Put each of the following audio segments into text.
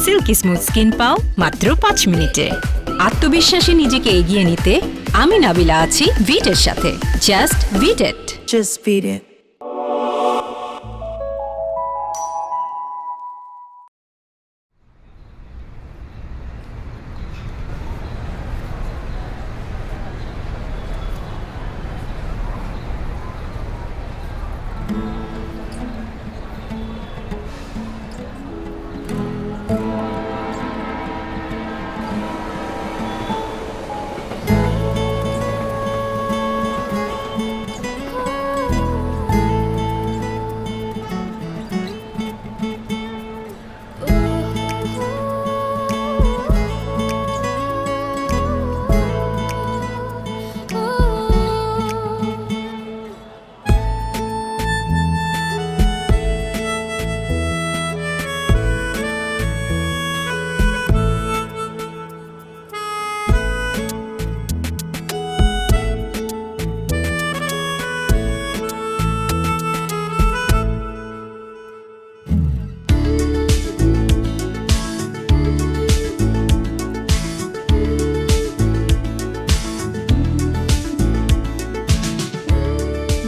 Silky smooth skin পাও মাত্র 5 মিনিটে। আত্মবিশ্বাসে নিজেকে এগিয়ে নিতে আমি নাবিলা আছি ভিটের সাথে। Just beat it. Just beat it.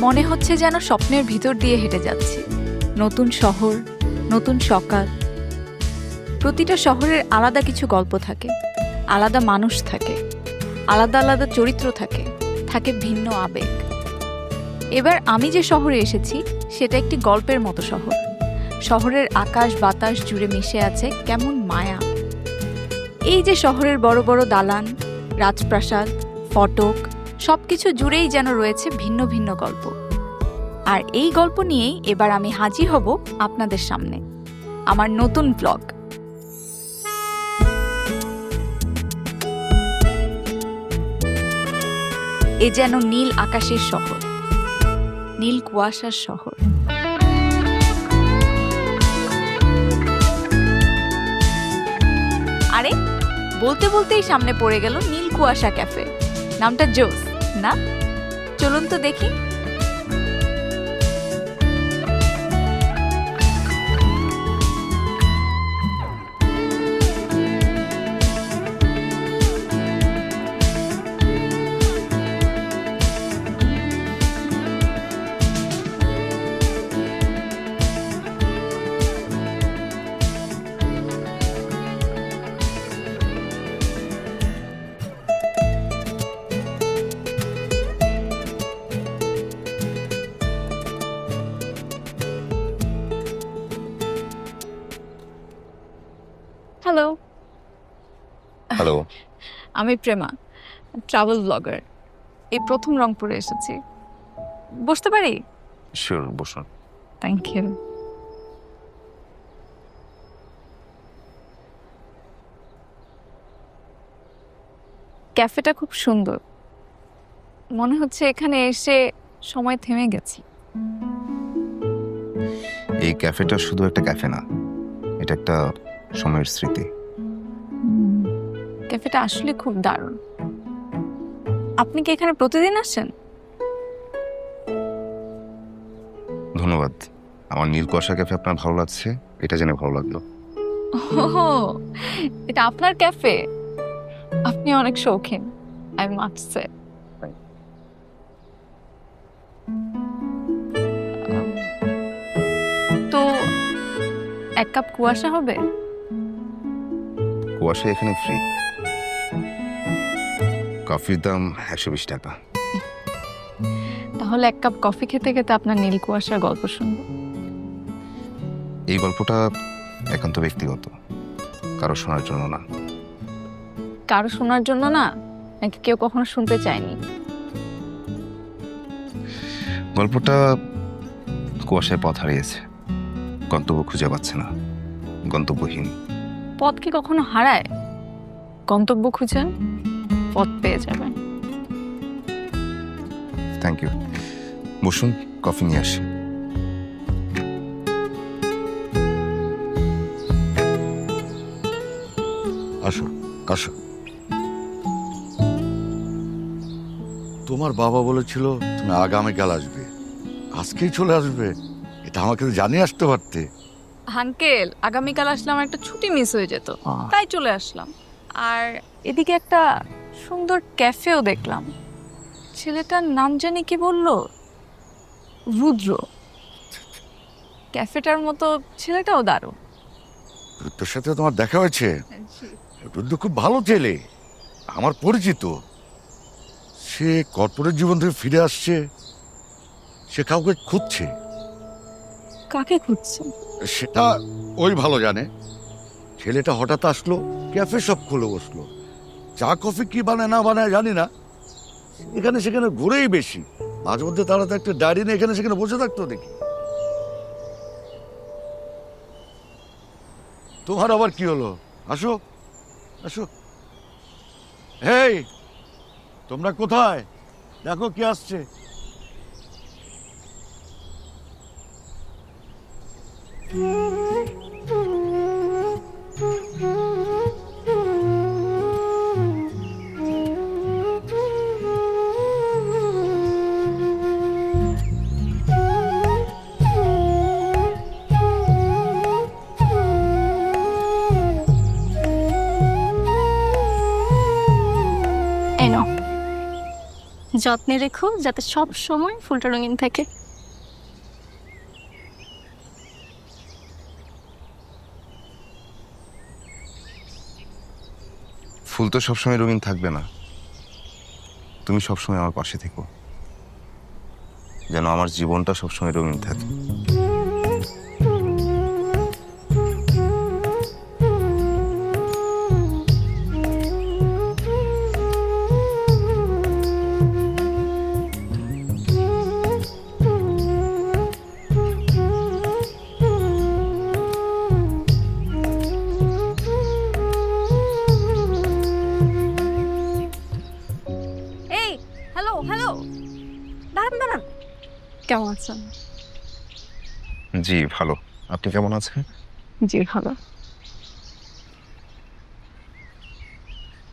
মনে হচ্ছে যেন স্বপ্নের ভিতর দিয়ে হেঁটে যাচ্ছি। নতুন শহর, নতুন সকাল। প্রতিটা শহরের আলাদা কিছু গল্প থাকে, আলাদা মানুষ থাকে, আলাদা আলাদা চরিত্র থাকে, থাকে ভিন্ন আবেগ। এবার আমি যে শহরে এসেছি সেটা একটি গল্পের মতো শহর। শহরের আকাশ বাতাস জুড়ে মিশে আছে কেমন মায়া। এই যে শহরের বড় বড় দালান, রাজপ্রাসাদ, ফটক, সবকিছু জুড়েই যেন রয়েছে ভিন্ন ভিন্ন গল্প। আর এই গল্প নিয়েই এবার আমি হাজির হব আপনাদের সামনে, আমার নতুন ব্লগ। এ যেন নীল আকাশের শহর, নীল কুয়াশার শহর। আরে বলতে বলতেই সামনে পড়ে গেল নীল কুয়াশা ক্যাফে। নামটা জোস না? চলুন তো দেখি। হ্যালো। হ্যালো। আমি প্রেমা, ট্রাভেল ব্লগার। এই প্রথম রংপুরে এসেছি। বসতে পারি? শিওর, বসুন। Thank you. ক্যাফেটা খুব সুন্দর। মনে হচ্ছে এখানে এসে সময় থেমে গেছি। এই ক্যাফেটা শুধু একটা ক্যাফে না, এটা একটা সময়ের স্মৃতি। ক্যাফেটা আসলে খুব দারুণ। আপনি কি এখানে প্রতিদিন আসেন? ধন্যবাদ। আমার নীল কুয়াশা ক্যাফে আপনার ভালো লাগছে, এটা জেনে ভালো লাগলো। ওহো, এটা আপনার ক্যাফে? আপনি অনেক শৌখিন, আই মাস্ট সে। তো এক কাপ কুয়াশা হবে? কুয়াশা এখানে ফ্রি। কফির দাম 120 টাকা। তাহলে এক কাপ কফি খেতে খেতে আপনার নীল কুয়াশার গল্প শুনবো। এই গল্পটা একান্ত ব্যক্তিগত, কারো শোনার জন্য না। কারো শোনার জন্য না, নাকি কেউ কখনো শুনতে চায়নি? গল্পটা কুয়াশায় পথ হারিয়েছে, গন্তব্য খুঁজে পাচ্ছে না, গন্তব্যহীন। পথ কি কখনো হারায়? গন্তব্য খুঁজেন, পথ পেয়ে যাবেন। Thank you. বসুন, কফি নিয়ে আসি। আসো আসো। তোমার বাবা বলেছিল তুমি আগামীকাল আসবে, আজকেই চলে আসবে। এটা আমাকে তো জানিয়ে আসতে পারতে। আঙ্কেল, আগামীকাল আসলে আমার একটা ছুটি মিস হয়ে যেত, তাই চলে আসলাম। আর এদিকে একটা সুন্দর ক্যাফেও দেখলাম। ছেলেটার নাম জানি কি বললো, রুদ্র। ক্যাফেটার মতো ছেলেটাও দারুণ। তোর সাথে তোমার দেখা হয়েছে? রুদ্র খুব ভালো ছেলে, আমার পরিচিত। সে কর্পোরেট জীবন থেকে ফিরে আসছে, সে কাউকে খুঁজছে। কাকে খুঁজছে? সেটা ওই ভালো জানে। ছেলেটা হঠাৎ আসলো, ক্যাফে সব খুলে বসলো। চা কফি কি বানায় না বানায় জানি না, এখানে সেখানে ঘুরেই বেশি। মাঝে মধ্যে তারা তো একটা ডায়েরি নিয়ে এখানে সেখানে বসে থাকতো দেখি। তোমার আবার কি হলো? আসো আসো। হেই, তোমরা কোথায়? দেখো কি আসছে। এনো, যত্নে রেখো যাতে সব সময় ফুলটা রঙিন থাকে। ফুল তো সবসময় রঙিন থাকবে না, তুমি সবসময় আমার পাশে থেকো, যেন আমার জীবনটা সবসময় রঙিন থাকে। এই, হ্যালো হ্যালো, দাঁড়ান দাঁড়ান। কেমন আছেন? জি ভালো, আপনি কেমন আছেন? জি ভালো।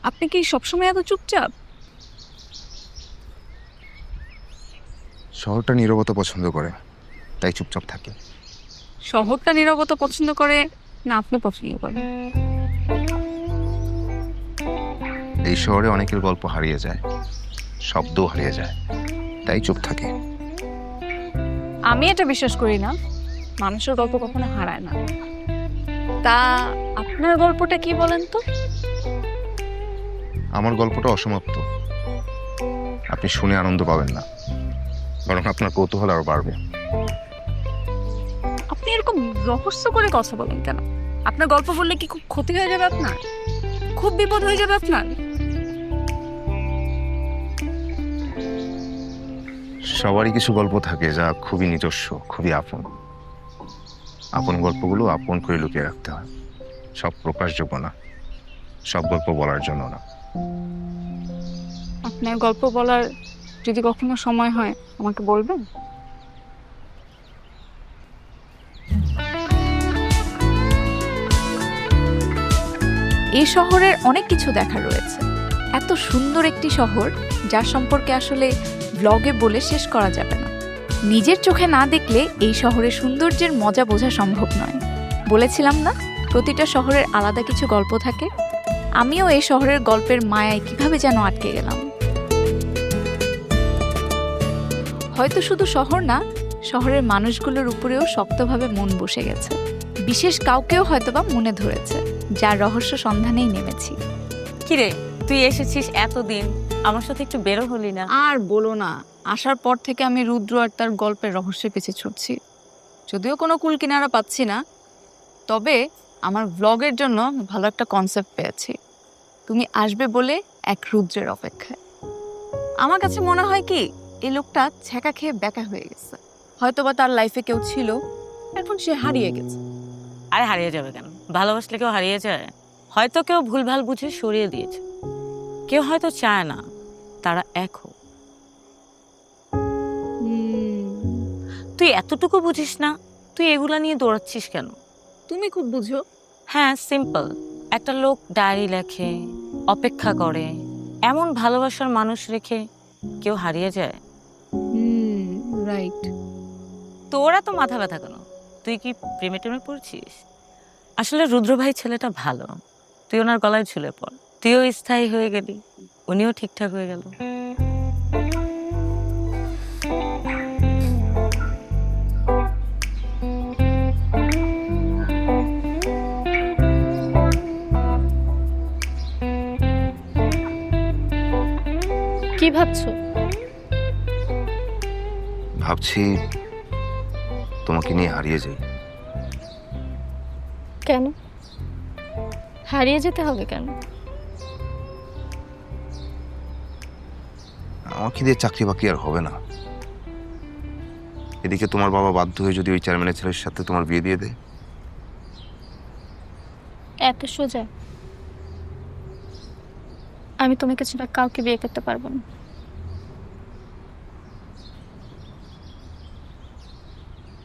আপনি কি সবসময় এত চুপচাপ? শহরটা নীরবতা পছন্দ করে, তাই চুপচাপ থাকে। শহরটা নীরবতা পছন্দ করে না আপনি পছন্দ করেন? এই শহরে অনেকের গল্প হারিয়ে যায়, শব্দ হারিয়ে যায়, তাই চুপ থাকে। আমি এটা বিশ্বাস করি না, মানুষের গল্প কখনো হারায় না। তা আপনার গল্পটা কি বলেন তো? আমার গল্পটা অসমাপ্ত, আপনি শুনে আনন্দ পাবেন না, বরং আপনার কৌতূহল আরো বাড়বে। আপনি এরকম রহস্য করে কথা বলেন কেন? আপনার গল্প বললে কি খুব ক্ষতি হয়ে যাবে আপনার? খুব বিপদ হয়ে যাবে আপনার? সবারই কিছু গল্প থাকে যা খুবই নিজস্ব, খুবই আপন। আপন গল্পগুলো আপন করে লুকিয়ে রাখতে হয়, সব প্রকাশযোগ্য না, সব গল্প বলার জন্য না। আপনার গল্প বলার যদি কখনো সময় হয় আমাকে বলবেন? এই শহরের অনেক কিছু দেখার রয়েছে। এত সুন্দর একটি শহর যার সম্পর্কে আসলে ব্লগে বলে শেষ করা যাবে না। নিজের চোখে না দেখলে এই শহরের সৌন্দর্যের মজা বোঝা সম্ভব নয়। বলেছিলাম না, প্রতিটা শহরের আলাদা কিছু গল্প থাকে। আমিও এই শহরের গল্পের মায়ায় কিভাবে যেন আটকে গেলাম। হয়তো শুধু শহর না, শহরের মানুষগুলোর উপরেও শক্তভাবে মন বসে গেছে। বিশেষ কাউকেও হয়তোবা মনে ধরেছে, যার রহস্য সন্ধানেই নেমেছি। কিরে, তুই এসেছিস এতদিন, আমার সাথে একটু বেরো হলি না? আর বলো না, আসার পর থেকে আমি রুদ্র আর তার গল্পের রহস্যের পিছে ছুটছি। যদিও কোনো কুল কিনারা পাচ্ছি না, তবে আমার ব্লগের জন্য ভালো একটা কনসেপ্ট পেয়েছি। তুমি আসবে বলে এক রুদ্রের অপেক্ষায়। আমার কাছে মনে হয় কি, এই লোকটা ছ্যাঁকা খেয়ে ব্যাকা হয়ে গেছে। হয়তোবা তার লাইফে কেউ ছিল, এখন সে হারিয়ে গেছে। আরে হারিয়ে যাবে কেন? ভালোবাসলে কেউ হারিয়ে যায়? হয়তো কেউ ভুলভাল বুঝে সরিয়ে দিয়েছে, কেউ হয়তো চায় না তারা এক হোক। তুই এতটুকু বুঝিস না? তুই এগুলা নিয়ে দৌড়াচ্ছিস কেন? তুমি খুব বুঝো। হ্যাঁ, সিম্পল। একটা লোক ডায়েরি লেখে, অপেক্ষা করে, এমন ভালোবাসার মানুষ রেখে কেউ হারিয়ে যায়? রাইট। তোরা তো মাথা ব্যথা কেন? তুই কি প্রেমে টেমে পড়ছিস? আসলে রুদ্র ভাই ছেলেটা ভালো, তুই ওনার গলায় ঝুলে পড়, তুইও স্থায়ী হয়ে গেলি, উনিও ঠিকঠাক হয়ে গেল। কি ভাবছো? ভাবছি তোমাকে নিয়ে হারিয়ে যাই। কেন হারিয়ে যেতে হবে কেন? আমাকে দিয়ে চাকরি বাকরি আর হবে না। এদিকে তোমার বাবা বাধ্য হয়ে যদি ওই চেয়ারম্যানের ছেলের সাথে তোমার বিয়ে দিয়ে দেয়। এত সোজা? আমি তোমাকে ছাড়া কাউকে বিয়ে করতে পারবো না।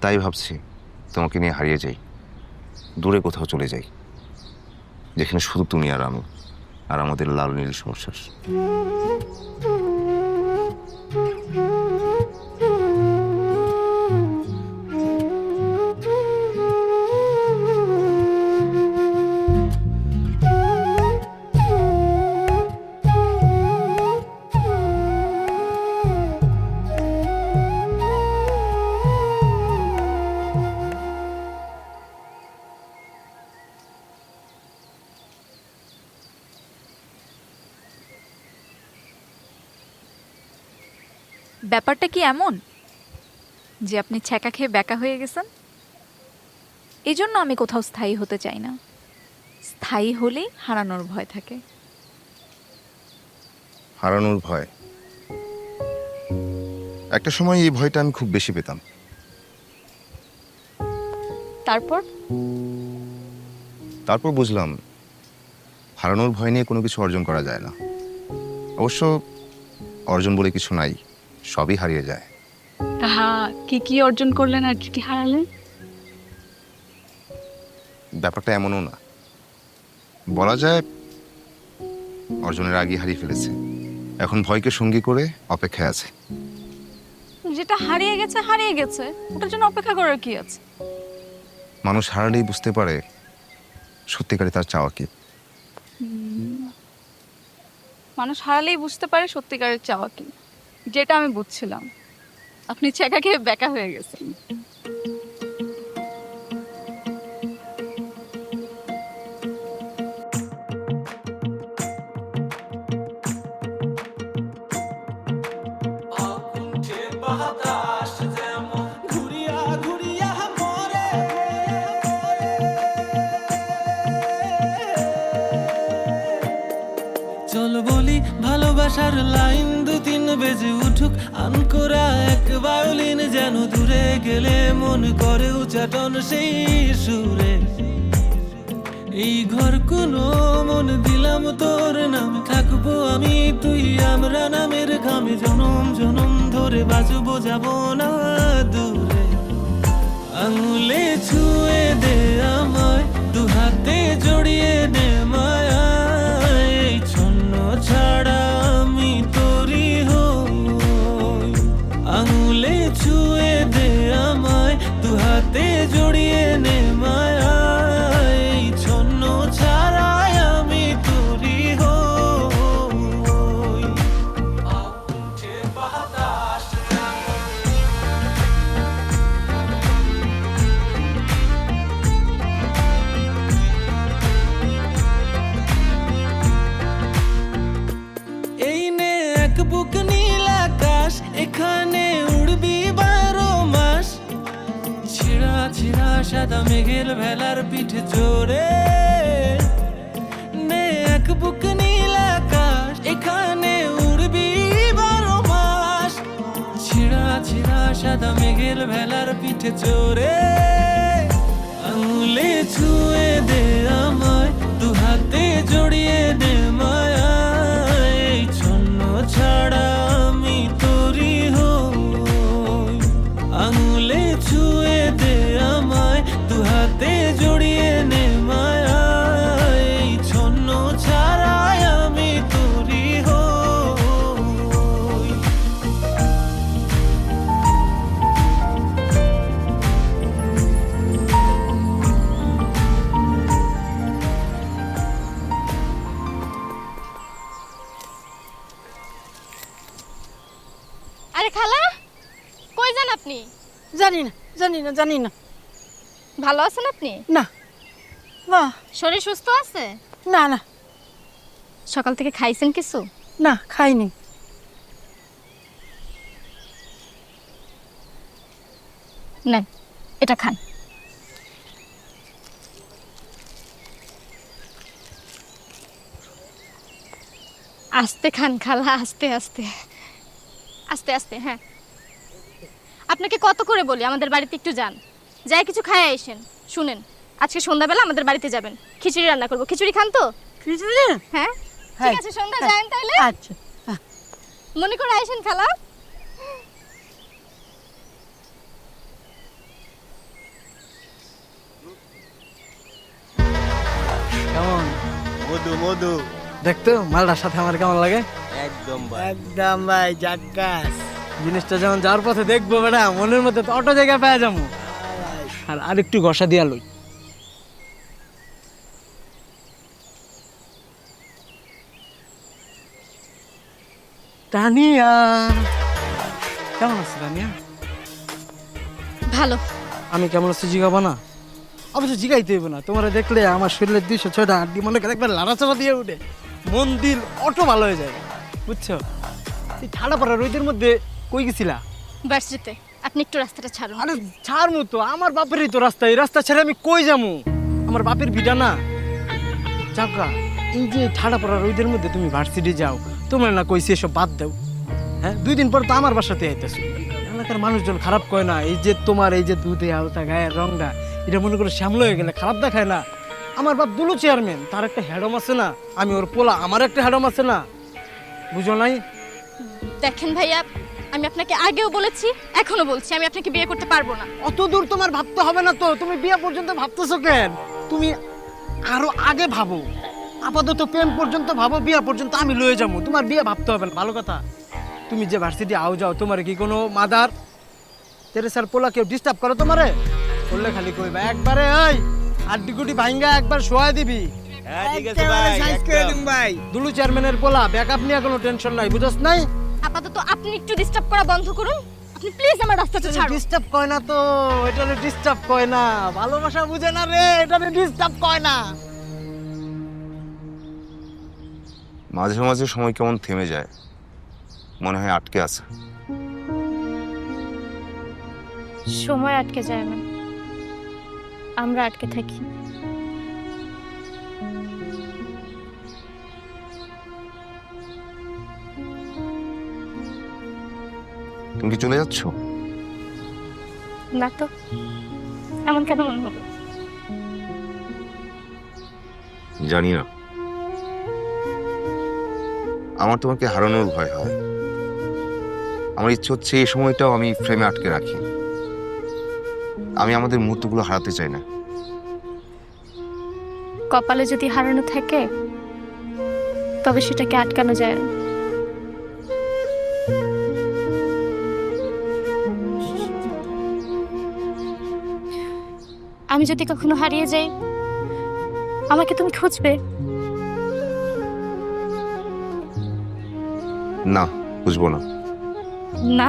তাই ভাবছি তোমাকে নিয়ে হারিয়ে যাই, দূরে কোথাও চলে যাই, যেখানে শুধু তুমি আর আমি আর আমাদের লাল নীল সংসার। ব্যাপারটা কি এমন যে আপনি ছ্যাঁকা খেয়ে ব্যাকা হয়ে গেছেন? এই জন্য আমি কোথাও স্থায়ী হতে চাই না। স্থায়ী হলেই হারানোর ভয় থাকে। হারানোর ভয়? একটা সময় এই ভয়টা আমি খুব বেশি পেতাম। তারপর বুঝলাম হারানোর ভয় নিয়ে কোনো কিছু অর্জন করা যায় না। অবশ্য অর্জন বলে কিছু নাই, সবই হারিয়ে যায়। হ্যাঁ, কি অর্জন করলেন আর কি হারালেন? ব্যাপারটা এমনও না, বলা যায় অর্জনের আগে হারিয়ে ফেলেছে, এখন ভয়কে সঙ্গী করে অপেক্ষায় আছে। যেটা হারিয়ে গেছে, ওটার জন্য অপেক্ষা করার কি আছে? মানুষ হারালেই বুঝতে পারে সত্যিকারে তার চাওয়া কি। মানুষ হারালেই বুঝতে পারে সত্যিকারের চাওয়া কি, যেটা আমি বুঝছিলাম। আপনি ছ্যাঁকা খেয়ে ব্যাকা হয়ে গেছেন। চল বলি ভালোবাসার লাইন দু তিন বেজে উঠুক আনকোরা এক ভায়োলিন, যেন দূরে গেলে মন করে উচ্চাটন সেই সুরে। এই ঘর কোনো মন দিলাম তোর নাম, থাকবো আমি তুই আমরা নামের ঘামে, জনম জনম ধরে বাঁচবো যাব না দূরে। আঙুলে ছুঁয়ে দে আমায়, দু হাতে জড়িয়ে নে মায়া, এই ছন্ন ছাড়া আমি তোরি হই। আঙুলে ছুঁয়ে দে আমায়, দু হাতে জড়িয়ে নে মায়া, এই ছন্ন ছাড়াই আমি তোরি হই। এই নে এক বুক নীল আকাশ, এখানে উড়বি 12 মাস। ছিঁড়া ছিঁড়া সাদা মেঘের ভেলার পিঠে চড়ে, নে এক বুক নীল আকাশ, এখানে উড়বি 12 মাস। ছিঁড়া ছিঁড়া সাদা মেঘের ভেলার পিঠে চড়ে, আঙুলে ছুঁয়ে দে আমায়, দু হাতে জড়িয়ে নে মায়া, এই ছন্ন ছাড়া আমি তোরি হই। আঙুলে ছুঁয়ে দে আমায়, দু হাতে জড়িয়ে নে মায়া, এই ছন্ন ছাড়াই আমি তোরি হই। জানি না জানি না জানি না। ভালো আছেন আপনি? না না শরীর সুস্থ আছে? না না সকাল থেকে খাইছেন কিছু? না খাইনি। নেন এটা খান। আস্তে খান খালা, আস্তে আস্তে আস্তে আস্তে। হ্যাঁ, আপনাকে কত করে বলি আমাদের বাড়িতে একটু যান, যাই কিছু খায় আইসেন। শুনেন, আজকে সন্ধ্যাবেলা আমাদের বাড়িতে যাবেন, খিচুড়ি রান্না করবো। খিচুড়ি খান তো? খিচুড়ি? হ্যাঁ হ্যাঁ। ঠিক আছে, সন্ধ্যা যান তাহলে। আচ্ছা। মনে করে আইসেন খালা। কেমন মধু মধু দেখতো মালটার সাথে আমার কেমন লাগে? একদম ভাই। একদম ভাই জাক্কাস। জিনিসটা যেমন যাওয়ার পথে দেখবো বেটা, মনের মধ্যে তো অটো জায়গায় পেয়ে যাবো। আর আরেকটু ঘষা দিয়া লই। তানিয়া, কেমন আছো তানিয়া? ভালো। আমি কেমন আছি জিগাবো না? অবশ্য জিগাইতে হইব না, তোমার দেখলে আমার শরীরের 206টা হাড্ডি মনে করে একবার লাড়াচাড়া দিয়ে উঠে, মন দিল অটো ভালো হয়ে যায়, বুঝছো? এই ঠান্ডা পড়া রোদের মধ্যে কই গেছিলা? ভার্সিটিতে। আপনি একটু রাস্তাটা ছাড়ুন। আরে ছাড় মতো, আমার বাপেরই তো রাস্তা, এই রাস্তা ছেড়ে আমি কই যাবো? আমার বাপের ভিটা না। চাকা, এই যে ঠান্ডা পড়া রোদের মধ্যে তুমি ভার্সিটি যাও, তোমরা না কইছি এসব বাদ দাও। হ্যাঁ, 2 দিন পর তো আমার বাসাতে আইতেছো। এলাকার মানুষজন খারাপ কয় না, এই যে তোমার এই যে দুধে আলতা গায়ের রংটা, এটা মনে করে শ্যামল হয়ে গেলে খারাপ দেখায় না? আমার বাপ দুলু চেয়ারম্যান, তার একটা হ্যাডম আছে না, আমি ওর পোলা, আমার একটা হ্যাডম আছে না, বুঝো নাই? দেখেন ভাইয়া, আমি আপনাকে আগেও বলেছি, এখনো বলছি, আমি আপনাকে বিয়ে করতে পারবো না। অত দূর তোমার ভাবতে হবে না তো, তুমি বিয়ে পর্যন্ত ভাবতেছো কেন? তুমি আরো আগে ভাবো, আপাতত প্রেম পর্যন্ত ভাবো, বিয়ে পর্যন্ত আমি লয়ে যাবো, তোমার বিয়ে ভাবতে হবে না। ভালো কথা, তুমি যে ভার্সিটি আও যাও, তোমার কি কোনো মাদার তেরেসার পোলা কেউ ডিস্টার্ব করো তোমারে? বললে খালি কইবা একবারে, ওই আড্ডি গুটি ভাঙ্গা একবার শোয়া দিবি। হ্যাঁ ঠিক আছে ভাই, একদম। ভাই দুলু চেয়ারম্যানের পোলা, ব্যাকআপ নিয়ে কোনো টেনশন নাই, বুঝছ নাই? আপাতত আপনি একটু ডিস্টার্ব করা বন্ধ করুন। আপনি প্লিজ আমার রাস্তাটা ছাড়ুন। ডিস্টার্ব কয় না তো, এটা ডিস্টার্ব কয় না, ভালোবাসা বুঝে না রে, এটা ডিস্টার্ব কয় না। মাঝে মাঝে সময় কেমন থেমে যায়, মনে হয় আটকে আছে। সময় আটকে যায় না, আমরা আটকে থাকি। তুমি কি চলে যাচ্ছ? না তো, এমন কেন মনে হলো? জানি না, আমার তোমাকে হারানোর ভয় হয়। আমার ইচ্ছে হচ্ছে এই সময়টাও আমি ফ্রেমে আটকে রাখি। আমি আমাদের মুহূর্তগুলো হারাতে চাই না। কপালে যদি হারানো থাকে, তবে সেটাকে আটকানো যায় না। আমি যদি কখনো হারিয়ে যাই, আমাকে তুমি খুঁজবে? না, বুঝবো না। না,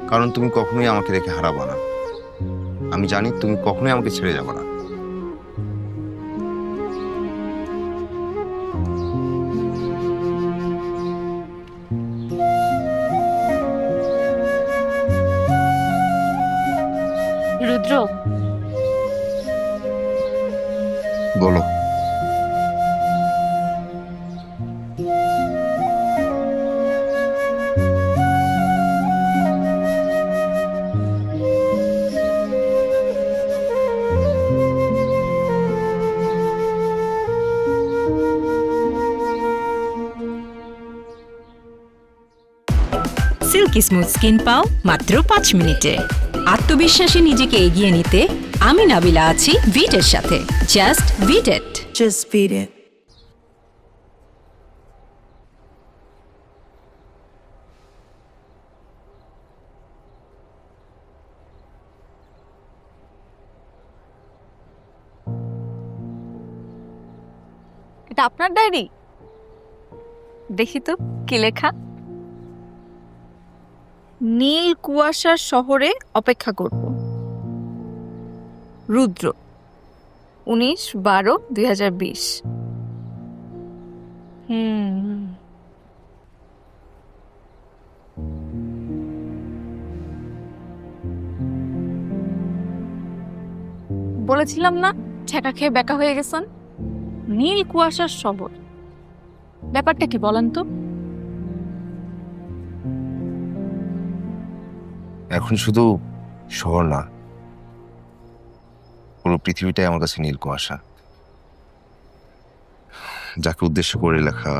কারণ তুমি কখনোই আমাকে রেখে হারাবো না। আমি জানি তুমি কখনোই আমাকে ছেড়ে যাবে না। রুদ্র, বলো। সিল্কি স্মুথ স্কিন পাও মাত্র 5 মিনিটে। আত্মবিশ্বাসে নিজেকে এগিয়ে নিতে আমি নাবিলা আছি ভিটের সাথে। Just beat it. Just beat it. এটা আপনার ডায়েরি? দেখি তো কি লেখা। নীল কুয়াশার শহরে অপেক্ষা করব। রুদ্র 19/12/2020। বলেছিলাম না ঠেকা খেয়ে বেকা হয়ে গেছেন। নীল কুয়াশার শহর, ব্যাপারটা কি বলেন তো? এখন শুধু শহর না, পুরো পৃথিবীটাই আমার কাছে নীল কুয়াশা। যাকে উদ্দেশ্য করে লেখা,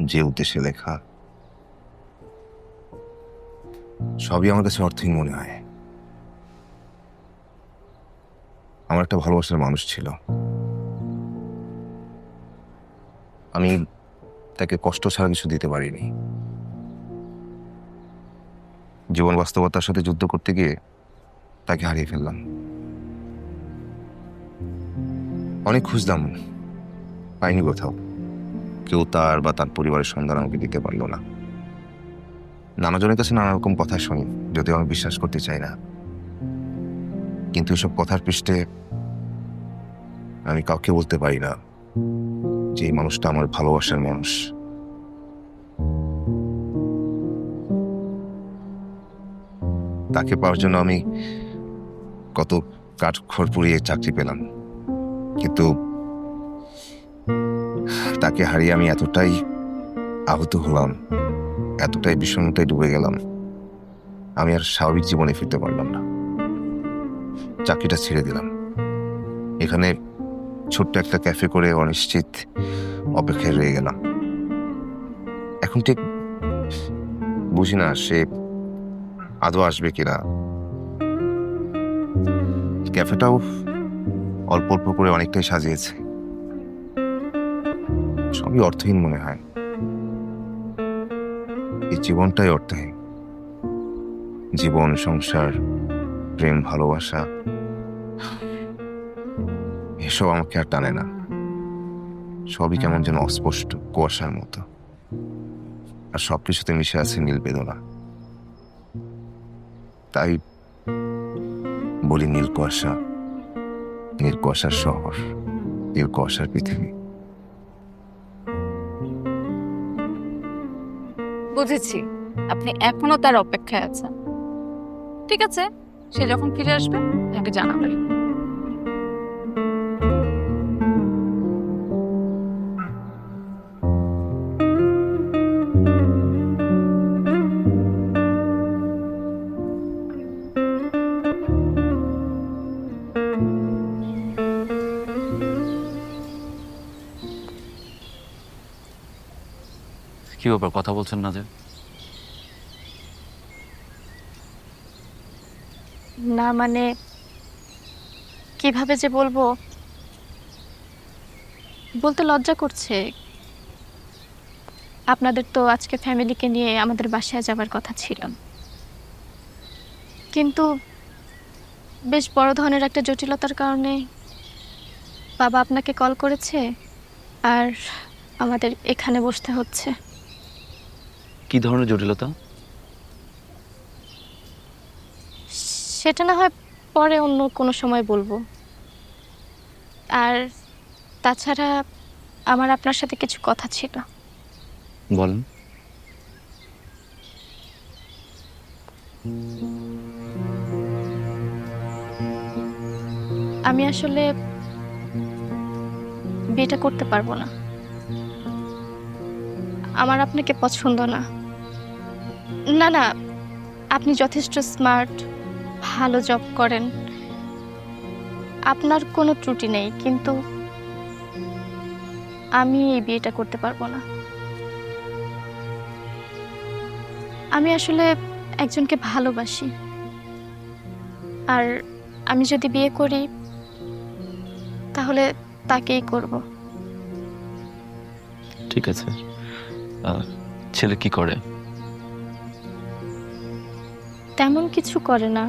যে উদ্দেশ্যে লেখা, সবই আমার কাছে অর্থহীন মনে হয়। আমার একটা ভালোবাসার মানুষ ছিল, আমি তাকে কষ্ট ছাড়া কিছু দিতে পারিনি। জীবন বাস্তবতার সাথে যুদ্ধ করতে গিয়ে তাকে হারিয়ে ফেললাম। অনেক খুঁজলাম, পাইনি কোথাও। কেউ তার বা তার পরিবারের সন্ধান আমাকে দিতে পারলো না। নানাজনের কাছে নানা রকম কথা শুনি, যদিও আমি বিশ্বাস করতে চাই না। কিন্তু এসব কথার পৃষ্ঠে আমি কাউকে বলতে পারি না যে এই মানুষটা আমার ভালোবাসার মানুষ। তাকে পাওয়ার জন্য আমি কত কাঠখড় পুড়িয়ে চাকরি পেলাম, কিন্তু তাকে হারিয়ে আমি এতটাই আহত হলাম, এতটাই বিষণ্ণতায় ডুবে গেলাম, আমি আর স্বাভাবিক জীবনে ফিরতে পারলাম না। চাকরিটা ছেড়ে দিলাম। এখানে ছোট্ট একটা ক্যাফে করে অনিশ্চিত অপেক্ষায় রয়ে গেলাম। এখন ঠিক বুঝি না সে আদৌ আসবে কিনা। ক্যাফেটাও অল্প অল্প করে অনেকটাই সাজিয়েছে, সবই অর্থহীন মনে হয়। এই জীবনটাই অর্থহীন। জীবন, সংসার, প্রেম, ভালোবাসা, এসব আমাকে আর টানে না। সবই কেমন যেন অস্পষ্ট কুয়াশার মতো, আর সবকিছুতে মিশে আছে নীল বেদনা। তাই বলি নীল কুয়াশা, নীল কুয়াশার শহর, নীল কুয়াশার পৃথিবী। বুঝেছি, আপনি এখনো তার অপেক্ষায় আছেন। ঠিক আছে, সে যখন ফিরে আসবে আমাকে জানাবেন। কি ব্যাপার, কথা বলছেন না যে? না মানে কিভাবে যে বলবো, বলতে লজ্জা করছে। আপনাদের তো আজকে ফ্যামিলিকে নিয়ে আমাদের বাসায় যাবার কথা ছিল, কিন্তু বেশ বড় ধরনের একটা জটিলতার কারণে বাবা আপনাকে কল করেছে আর আমাদের এখানে বসতে হচ্ছে। কি ধরনের জটিলতা? সেটা না হয় পরে অন্য কোনো সময় বলবো। আর তাছাড়া আমার আপনার সাথে কিছু কথা ছিল। বলেন। আমি আসলে বিয়েটা করতে পারবো না। আমার আপনাকে পছন্দ না। না না, আপনি যথেষ্ট স্মার্ট, ভালো জব করেন, আপনার কোনো ত্রুটি নেই, কিন্তু আমি এই বিয়েটা করতে পারবো না। আমি আসলে একজনকে ভালোবাসি, আর আমি যদি বিয়ে করি তাহলে তাকেই করব। ঠিক আছে, ছেলে কি করে? তেমন কিছু করে না,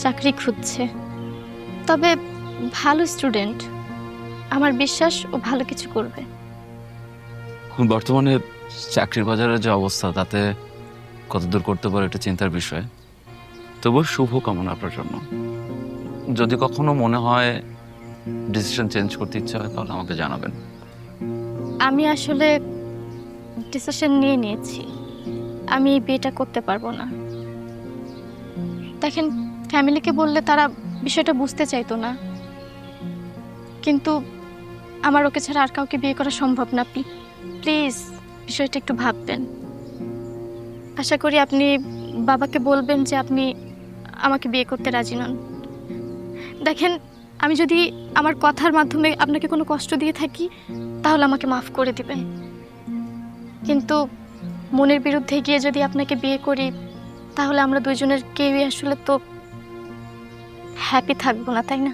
চাকরি খুঁজছে, তবে ভালো স্টুডেন্ট। আমার বিশ্বাস ও ভালো কিছু করবে। বর্তমানে চাকরির বাজারের যে অবস্থা, তাতে কতদূর করতে পারো এটা চিন্তার বিষয়। তবুও শুভ কামনা আপনার জন্য। যদি কখনো মনে হয় ডিসিশন চেঞ্জ করতে ইচ্ছা হয় তাহলে আমাকে জানাবেন। আমি আসলে ডিসিশন নিয়ে নিয়েছি, আমি এই বিয়েটা করতে পারবো না। দেখেন, ফ্যামিলিকে বললে তারা বিষয়টা বুঝতে চাইতো না, কিন্তু আমার ওকে ছাড়া আর কাউকে বিয়ে করা সম্ভব না। প্লিজ বিষয়টা একটু ভাববেন। আশা করি আপনি বাবাকে বলবেন যে আপনি আমাকে বিয়ে করতে রাজি নন। দেখেন, আমি যদি আমার কথার মাধ্যমে আপনাকে কোনো কষ্ট দিয়ে থাকি তাহলে আমাকে মাফ করে দিবেন, কিন্তু মনের বিরুদ্ধে গিয়ে যদি আপনাকে বিয়ে করি তাহলে আমরা দুইজনের কেউই আসলে তো হ্যাপি থাকবো না, তাই না?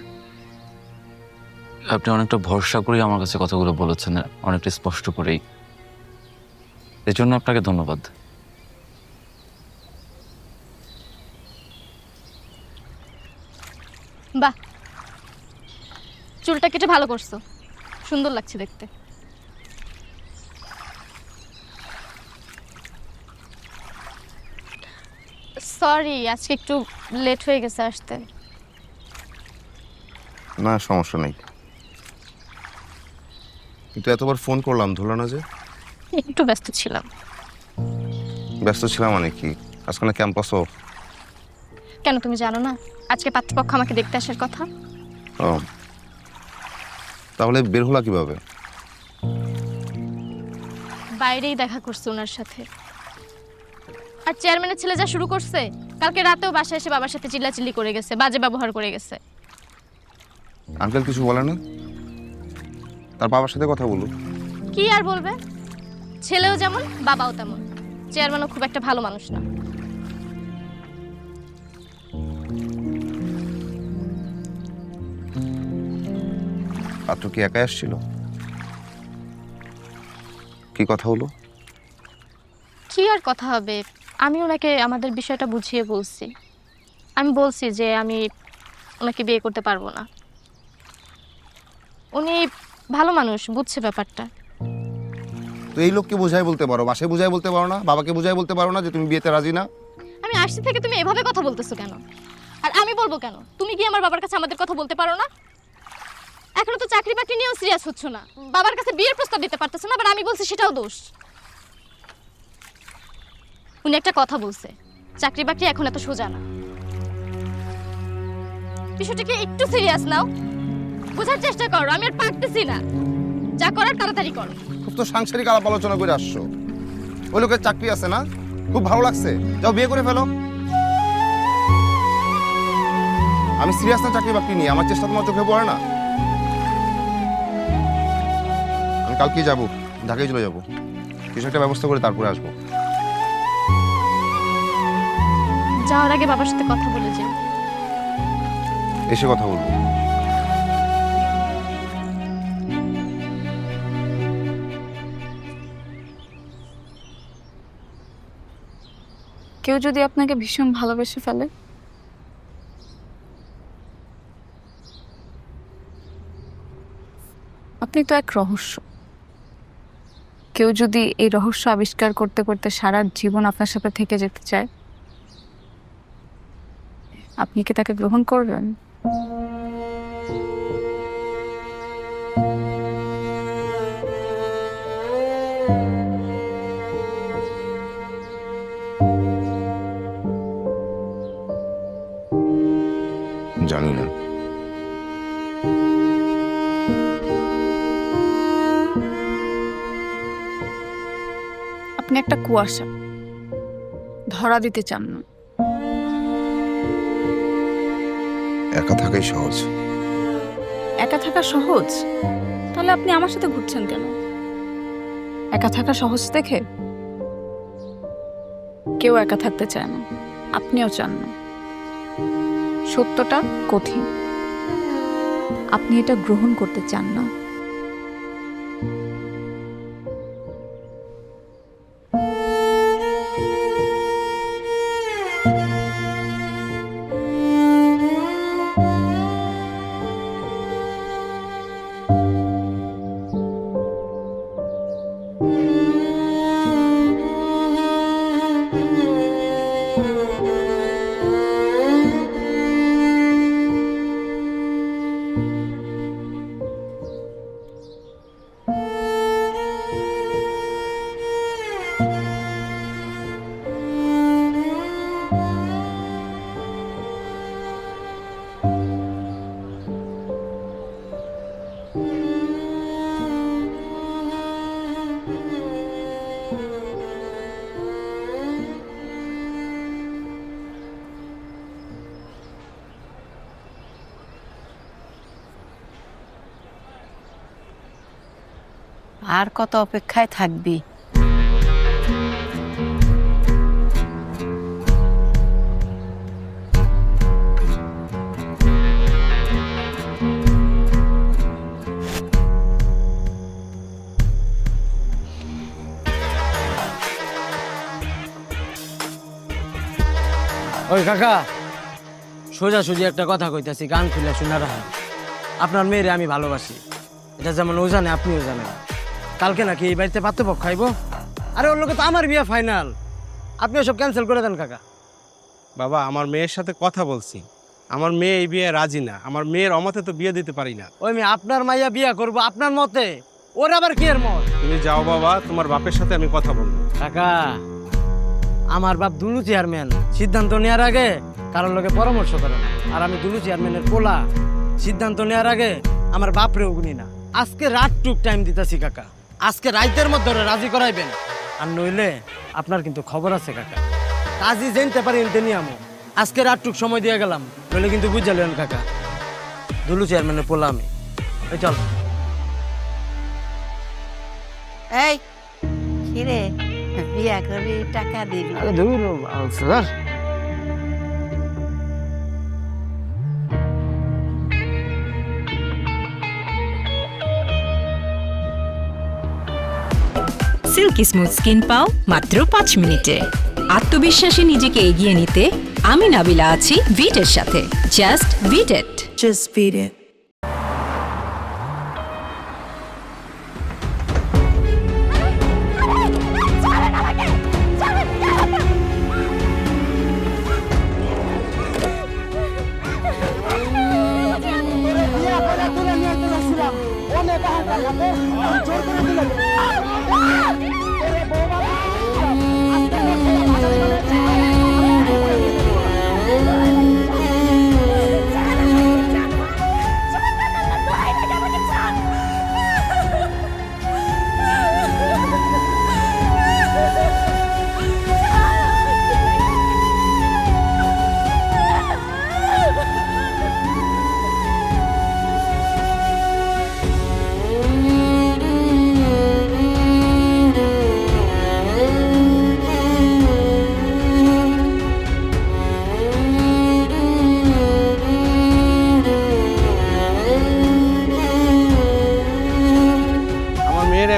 আপনি অনেকটা ভরসা করে আমার কাছে কথাগুলো বলেছেন, অনেকটা স্পষ্ট করেই। এর জন্য আপনাকে ধন্যবাদ। বাহ, চুলটা কেটে ভালো করছো, সুন্দর লাগছে দেখতে। সরি, আজকে একটু লেট হয়ে গেছে আসতে। না, সমস্যা নেই, কিন্তু এতবার ফোন করলাম ধরলো না যে? একটু ব্যস্ত ছিলাম। ব্যস্ত ছিলাম মানে কি? আজকে না ক্যাম্পাস অফ। কেন, তুমি জানো না আজকে পাত্রপক্ষ আমাকে দেখতে আসার কথা? ও, তাহলে বের হলা কিভাবে? বাইরেই দেখা করছে ওনার সাথে। আর চেয়ারম্যানের ছেলে যা শুরু করছে, কালকে রাতেও বাসায় এসে বাবার সাথে চিল্লাচিল্লি করে গেছে, বাজে ব্যবহার করে গেছে। আঙ্কেল কিছু বলে না? তার বাবার সাথে কথা বলুক। কি আর বলবে, ছেলেও যেমন বাবাও তেমন। চেয়ারম্যানও খুব একটা ভালো মানুষ না। পাত্র কি একাই আসছিল? কি কথা হলো? কি আর কথা হবে, আমি ওনাকে আমাদের বিষয়টা বুঝিয়ে বলছি। আমি বলছি যে আমি ওনাকে বিয়ে করতে পারবো না। উনি ভালো মানুষ, বুঝছে ব্যাপারটা। তো এই লোককে বোঝাই বলতে পারো, বাসায় বোঝাই বলতে পারো না, বাবাকে বোঝাই বলতে পারো না যে তুমি বিয়েতে রাজি না? আমি আসছি থেকে তুমি এভাবে কথা বলতেছো কেন? আর আমি বলবো কেন? তুমি কি আমার বাবার কাছে আমাদের কথা বলতে পারো না? এখনো তো চাকরি বাকরি নিয়েও সিরিয়াস হচ্ছ না, বাবার কাছে বিয়ের প্রস্তাব দিতে পারতেছো না, আবার আমি বলছি সেটাও দোষ। উনি একটা কথা বলছে, চাকরি বাকরি এখন এত সোজা না। বিষয়টাকে একটু সিরিয়াস নাও, বোঝার চেষ্টা করো। আমি আর পারতেছি না, যা করার তাড়াতাড়ি করো। খুব তো সাংসারিক আলাপ আলোচনা করে আসছো। ওই লোকের চাকরি আছে না, খুব ভালো লাগছে, যাও বিয়ে করে ফেলো। আমি সিরিয়াস না চাকরি বাকরি নিয়ে, আমার চেষ্টা তোমার চোখে পড়ে না? আমি কালকেই যাবো, ঢাকায় চলে যাবো, কিছু একটা ব্যবস্থা করে তারপরে আসবো। যাওয়ার আগে বাবার সাথে কথা বলে যাও। এসে কথা বলবো। কেউ যদি আপনাকে ভীষণ ভালোবেসে ফেলে, আপনি তো এক রহস্য। কেউ যদি এই রহস্য আবিষ্কার করতে করতে সারা জীবন আপনার সাথে থেকে যেতে চায়, আপনি কি তাকে গ্রহণ করবেন? জানি না। আপনি একটা কুয়াশা, ধরা দিতে চান না। একা থাকাই সহজ। একা থাকা সহজ? তাহলে আপনি আমার সাথে ঘুরছেন কেন? একা থাকা সহজ দেখে? কেউ একা থাকতে চায় না, আপনিও চান না। সত্যটা কঠিন, আপনি এটা গ্রহণ করতে চান না। আর কত অপেক্ষায় থাকবি? ওই কাকা, সোজাসুজি একটা কথা কইতাছি, গান খুলে শোনা রাখেন। আপনার মেয়েরে আমি ভালোবাসি, এটা যেমন ও জানে আপনিও জানেন। কালকে নাকি এই বাড়িতে পাত্রপক্ষ খাইব। আরে ওর লোকে তো আমার বিয়ে ফাইনাল, আপনি ওসব ক্যান্সেল করে দেন কাকা। বাবা, আমার মেয়ের সাথে কথা বলছি, আমার মেয়ে এই বিয়ে রাজি না। আমার মেয়ের অমতে তো বিয়ে দিতে পারি না। ওই মেয়ে আপনার মাইয়া বিয়ে করব আপনার মতে, ওর আবার কি এর মত? তুমি যাও বাবা, তোমার বাপের সাথে আমি কথা বলবো। কাকা, আমার বাপ দুলু চেয়ারম্যান, সিদ্ধান্ত নেওয়ার আগে কারোর লোকে পরামর্শ করে না। আর আমি দুলু চেয়ারম্যানের পোলা, সিদ্ধান্ত নেওয়ার আগে আমার বাপরেও গুনি না। আজকে রাতটুক টাইম দিতেছি কাকা, আজকে রাইতের মধ্যে ওরে রাজি করাইবেন। আর নইলে আপনার কিন্তু খবর আছে কাকা, কাজই জানতে পারি এনতে নিয়ে আমো। আজকে রাতটুক সময় দিয়ে গেলাম, নইলে কিন্তু বুঝালেন কাকা, দুলু চেয়ারম্যানের পোলা আমি। এই চল। এই কিরে, বিয়া করবি, টাকা দিবি? আরে ধুর স্যার, সিল্কি স্মুথ স্কিন পাও মাত্র 5 মিনিটে। আত্মবিশ্বাসে নিজেকে এগিয়ে নিতে আমি নাবিলা আছি ভিটের সাথে। Just beat it. Just beat it.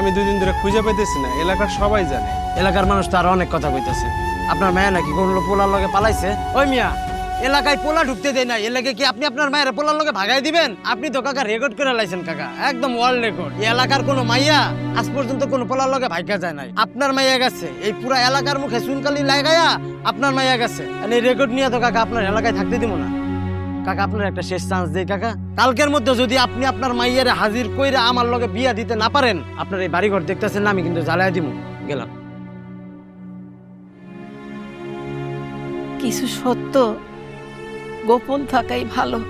আমি 2 দিন ধরে খুঁজে পাইতেছি না, এলাকার সবাই জানে। এলাকার মানুষ তো আরো অনেক কথা কইতাছে। আপনার মায়া নাকি কোন পোলার লগে পালাইছে। ওই মিয়া, এলাকায় পোলা ঢুকতে দেয় না, এলাকায় কি আপনি আপনার মায়ের পোলার লগে ভাগাই দিবেন? আপনি তো কাকা রেকর্ড করে লাইছেন কাকা, একদম ওয়ার্ল্ড রেকর্ড। এই এলাকার কোনো মাইয়া আজ পর্যন্ত কোনো পোলার লগে ভাইকা যায় নাই। আপনার মাইয়া গেছে, এই পুরা এলাকার মুখে চুনকালি লাগাইয়া আপনার মাইয়া গেছে। এই রেকর্ড নিয়ে তো কাকা আপনার এলাকায় থাকতে দিব না। কাকা, আপনার একটা শেষ চান্স দেই কাকা, কালকের মধ্যে যদি আপনি আপনার মাইয়ারে হাজির কইরা আমার লগে বিয়া দিতে না পারেন, আপনার এই বাড়িঘর দেখতেছেন না, আমি কিন্তু জ্বালায় দিব। গেলাম। কিছু সত্য গোপন থাকাই ভালো।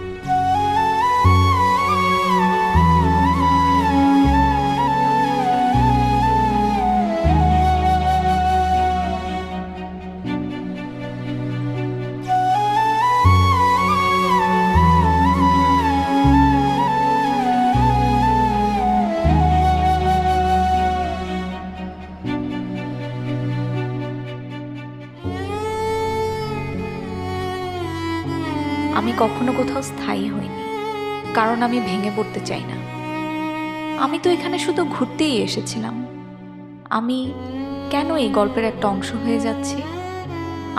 আমি কখনো কোথাও স্থায়ী হইনি, কারণ আমি ভেঙে পড়তে চাই না। আমি তো এখানে শুধু ঘুরতেই এসেছিলাম। আমি কেন এই গল্পের একটা অংশ হয়ে যাচ্ছি?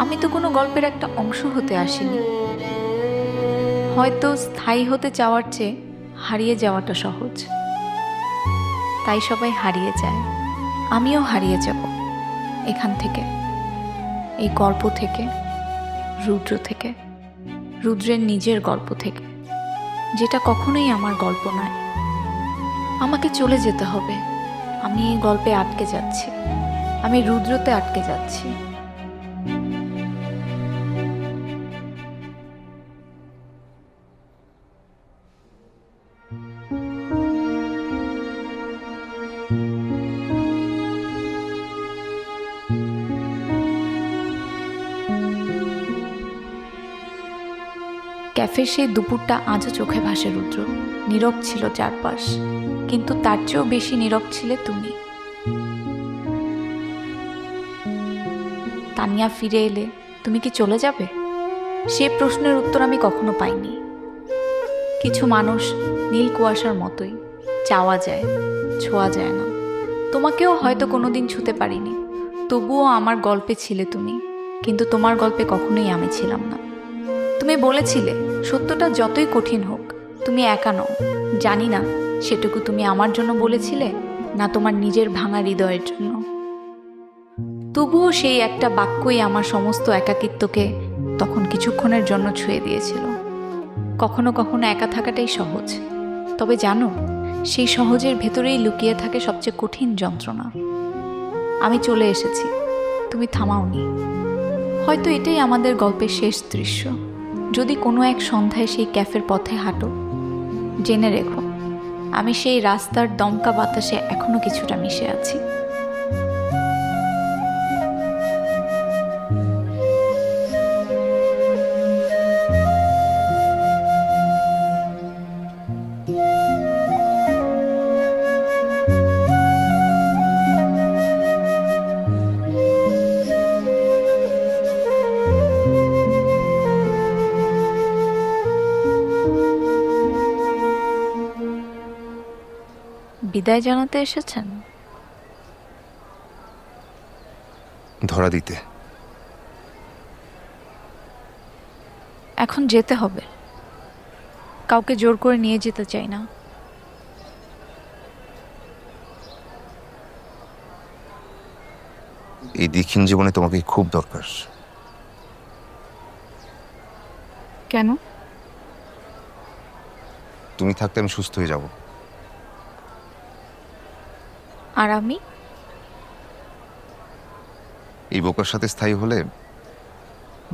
আমি তো কোনো গল্পের একটা অংশ হতে আসিনি। হয়তো স্থায়ী হতে চাওয়ার চেয়ে হারিয়ে যাওয়াটা সহজ, তাই সবাই হারিয়ে যায়। আমিও হারিয়ে যাব এখান থেকে, এই গল্প থেকে, রুদ্র থেকে, রুদ্রের নিজের গল্প থেকে, যেটা কখনোই আমার গল্প নয়। আমাকে চলে যেতে হবে। আমি এই গল্পে আটকে যাচ্ছি, আমি রুদ্রতে আটকে যাচ্ছি। ক্যাফের সেই দুপুরটা আজও চোখে ভাসে রুদ্র। নীরব ছিল চারপাশ, কিন্তু তার চেয়েও বেশি নীরব ছিলে তুমি। তানিয়া ফিরে এলে তুমি কি চলে যাবে? সে প্রশ্নের উত্তর আমি কখনো পাইনি। কিছু মানুষ নীল কুয়াশার মতোই, চাওয়া যায়, ছোঁয়া যায় না। তোমাকেও হয়তো কোনোদিন ছুতে পারিনি, তবুও আমার গল্পে ছিলে তুমি, কিন্তু তোমার গল্পে কখনোই আমি ছিলাম না। তুমি বলেছিলে সত্যটা যতই কঠিন হোক তুমি একা নও। জানি না সেটুকু তুমি আমার জন্য বলেছিলে না তোমার নিজের ভাঙা হৃদয়ের জন্য। তবুও সেই একটা বাক্যই আমার সমস্ত একাকিত্বকে তখন কিছুক্ষণের জন্য ছুঁয়ে দিয়েছিল। কখনো কখনো একা থাকাটাই সহজ, তবে জানো সেই সহজের ভেতরেই লুকিয়ে থাকে সবচেয়ে কঠিন যন্ত্রণা। আমি চলে এসেছি, তুমি থামাওনি। হয়তো এটাই আমাদের গল্পের শেষ দৃশ্য। যদি কোনো এক সন্ধ্যায় সেই ক্যাফের পথে হাঁটো, জেনে রেখো আমি সেই রাস্তার দমকা বাতাসে এখনো কিছুটা মিশে আছি। বিদায় জানাতে এসেছেন? ধরা দিতে। এখন যেতে হবে, কাউকে জোর করে নিয়ে যেতে চাই না। এই দীক্ষিণ জীবনে তোমাকে খুব দরকার। কেন? তুমি থাকতে আমি সুস্থ হয়ে যাব। আর আমি? এই বোকার সাথে স্থায়ী হলে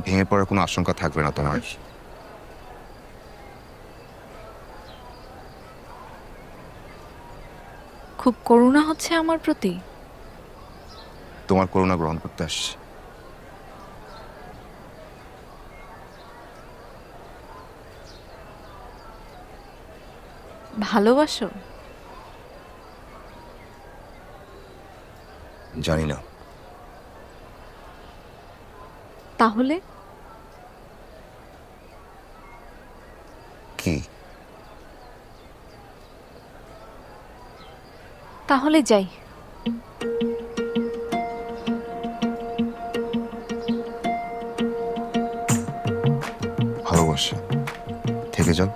ভেঙে পড়ার কোনো আশঙ্কা থাকবে না তোমার। খুব করুণা হচ্ছে আমার প্রতি। তোমার করুণা গ্রহণ করতে আসছি। ভালোবাসো? জানি না। তাহলে কি? তাহলে যাই। ভালোবাসা থেকে যাও।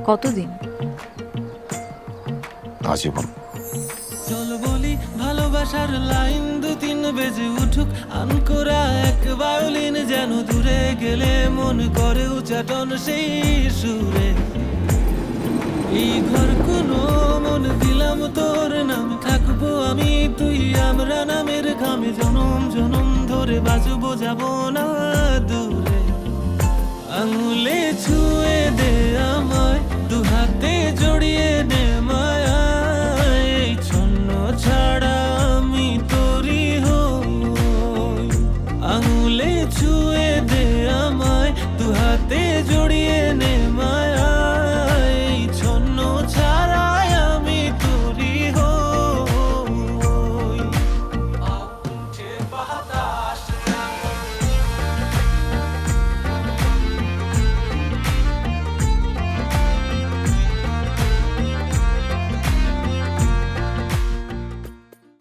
কতদিন? আজীবন। চল বলি ভালোবাসার লাইন দু তিন বেজে উঠুক আনকোরা এক ভায়োলিন, যেন দূরে গেলে মন করে উচ্চাটন সেই সুরে। এই ঘর কোনো মন দিলাম তোর নাম, থাকবো আমি তুই আমরা নামের ঘামে, জনম জনম ধরে বাঁচবো যাব না দূরে। আঙুলে ছুঁয়ে দে আমায়, দু হাতে জড়িয়ে নে মা